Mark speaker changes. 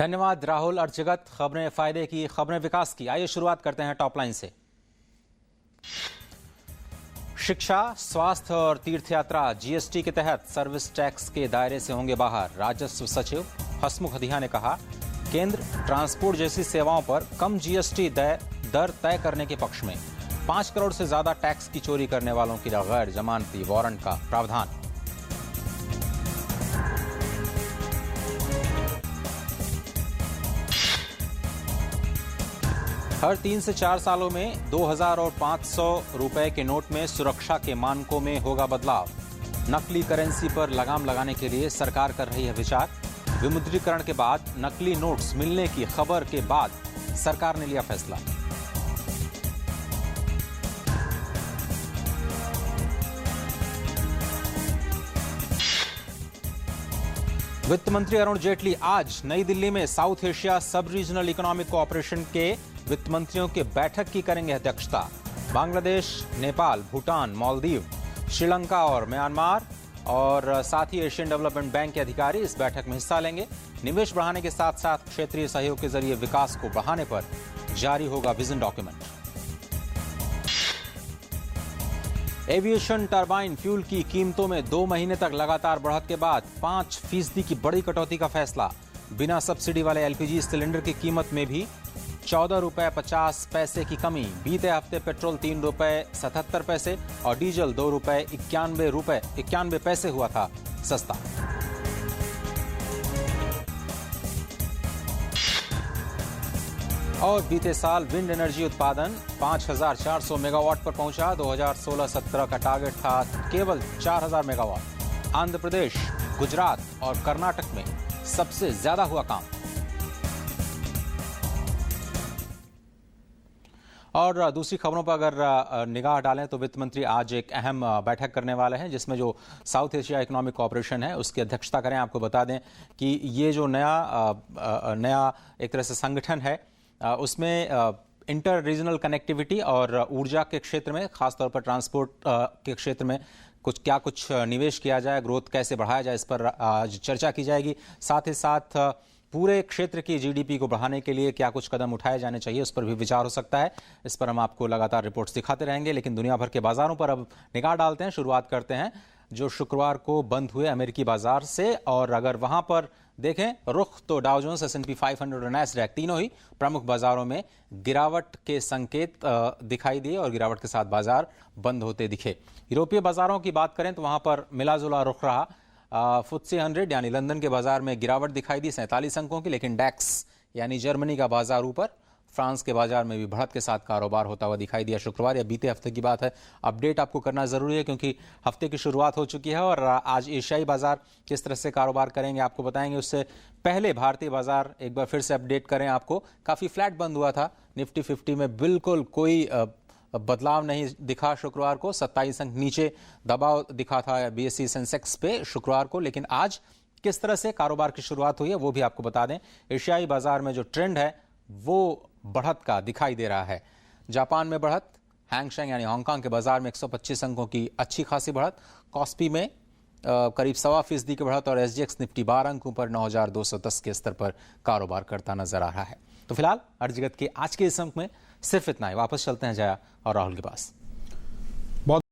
Speaker 1: धन्यवाद राहुल और जगत। खबरें फायदे की, खबरें विकास की। आइए शुरुआत करते हैं टॉप लाइन से। शिक्षा, स्वास्थ्य और तीर्थयात्रा जीएसटी के तहत सर्विस टैक्स के दायरे से होंगे बाहर। राजस्व सचिव हसमुख अधिया ने कहा, केंद्र ट्रांसपोर्ट जैसी सेवाओं पर कम जीएसटी दर तय करने के पक्ष में। 5 करोड़ से ज्यादा टैक्स की चोरी करने वालों की गैर जमानती वारंट का प्रावधान। हर 3 से 4 सालों में 2000 और 500 रुपए के नोट में सुरक्षा के मानकों में होगा बदलाव। नकली करेंसी पर लगाम लगाने के लिए सरकार कर रही है विचार। विमुद्रीकरण के बाद नकली नोट्स मिलने की खबर के बाद सरकार ने लिया फैसला। वित्त मंत्री अरुण जेटली आज नई दिल्ली में साउथ एशिया सब रीजनल इकोनॉमिक कोऑपरेशन के वित्त मंत्रियों के बैठक की करेंगे अध्यक्षता। बांग्लादेश, नेपाल, भूटान, मालदीव, श्रीलंका और म्यांमार और साथ ही एशियन डेवलपमेंट बैंक के अधिकारी इस बैठक में हिस्सा लेंगे। निवेश बढ़ाने के साथ साथ क्षेत्रीय सहयोग के जरिए विकास को बढ़ाने पर जारी होगा vision document. Aviation turbine fuel की कीमतों में 2 महीने तक लगातार बढ़त के बाद 5% की बड़ी कटौती का फैसला। बिना सब्सिडी वाले एलपीजी सिलेंडर की कीमत में भी 14 रुपए 50 पैसे की कमी। बीते हफ्ते पेट्रोल 3 रुपए 77 पैसे और डीजल 2 रुपए 91 पैसे हुआ था सस्ता। और बीते साल विंड एनर्जी उत्पादन 5400 मेगावाट पर पहुंचा। 2016-17 का टारगेट था केवल 4000 मेगावाट। आंध्र प्रदेश, गुजरात और कर्नाटक में सबसे ज्यादा हुआ काम। और दूसरी खबरों पर अगर निगाह डालें तो वित्त मंत्री आज एक अहम बैठक करने वाले हैं, जिसमें जो साउथ एशिया इकोनॉमिक कोऑपरेशन है उसकी अध्यक्षता करें। आपको बता दें कि ये जो नया एक तरह से संगठन है उसमें इंटर रीजनल कनेक्टिविटी और ऊर्जा के क्षेत्र में, खासतौर पर ट्रांसपोर्ट के क्षेत्र में कुछ निवेश किया जाए, ग्रोथ कैसे बढ़ाया जाए, इस पर आज चर्चा की जाएगी। साथ ही साथ पूरे क्षेत्र की जीडीपी को बढ़ाने के लिए क्या कुछ कदम उठाए जाने चाहिए, उस पर भी विचार हो सकता है। इस पर हम आपको लगातार रिपोर्ट्स दिखाते रहेंगे। लेकिन दुनिया भर के बाजारों पर अब निगाह डालते हैं। शुरुआत करते हैं जो शुक्रवार को बंद हुए अमेरिकी बाजार से। और अगर वहां पर देखें रुख तो डाउ जोन्स, S&P 500 और नैस्डैक तीनों ही प्रमुख बाजारों में गिरावट के संकेत दिखाई दिए और गिरावट के साथ बाजार बंद होते दिखे। यूरोपीय बाजारों की बात करें तो वहां पर मिलाजुला रुख रहा। FTSE 100 यानी लंदन के बाजार में गिरावट दिखाई दी 47 अंकों की, लेकिन डैक्स यानी जर्मनी का बाजार ऊपर। फ्रांस के बाजार में भी बढ़त के साथ कारोबार होता हुआ दिखाई दिया शुक्रवार। या बीते हफ्ते की बात है, अपडेट आपको करना जरूरी है क्योंकि हफ्ते की शुरुआत हो चुकी है। और आज एशियाई बाजार किस तरह से कारोबार करेंगे आपको बताएंगे। उससे पहले भारतीय बाजार एक बार फिर से अपडेट करें आपको। काफी फ्लैट बंद हुआ था। निफ्टी 50 में बिल्कुल कोई बदलाव नहीं दिखा शुक्रवार को। 27 अंक नीचे दबाव दिखा था BSE सेंसेक्स पे शुक्रवार को। लेकिन आज किस तरह से कारोबार की शुरुआत हुई है वो भी आपको बता दें। एशियाई बाजार में जो ट्रेंड है वो बढ़त का दिखाई दे रहा है। जापान में बढ़त, हैंगसेंग यानी हांगकांग के बाजार में 125 अंकों की अच्छी खासी बढ़त। कॉस्पी में करीब 1.25% की बढ़त और SGX निफ्टी 12 अंकों पर 9210 के स्तर पर कारोबार करता नजर आ रहा है। तो फिलहाल हर जगत के आज के इस अंक में सिर्फ इतना ही। वापस चलते हैं जया और राहुल के पास।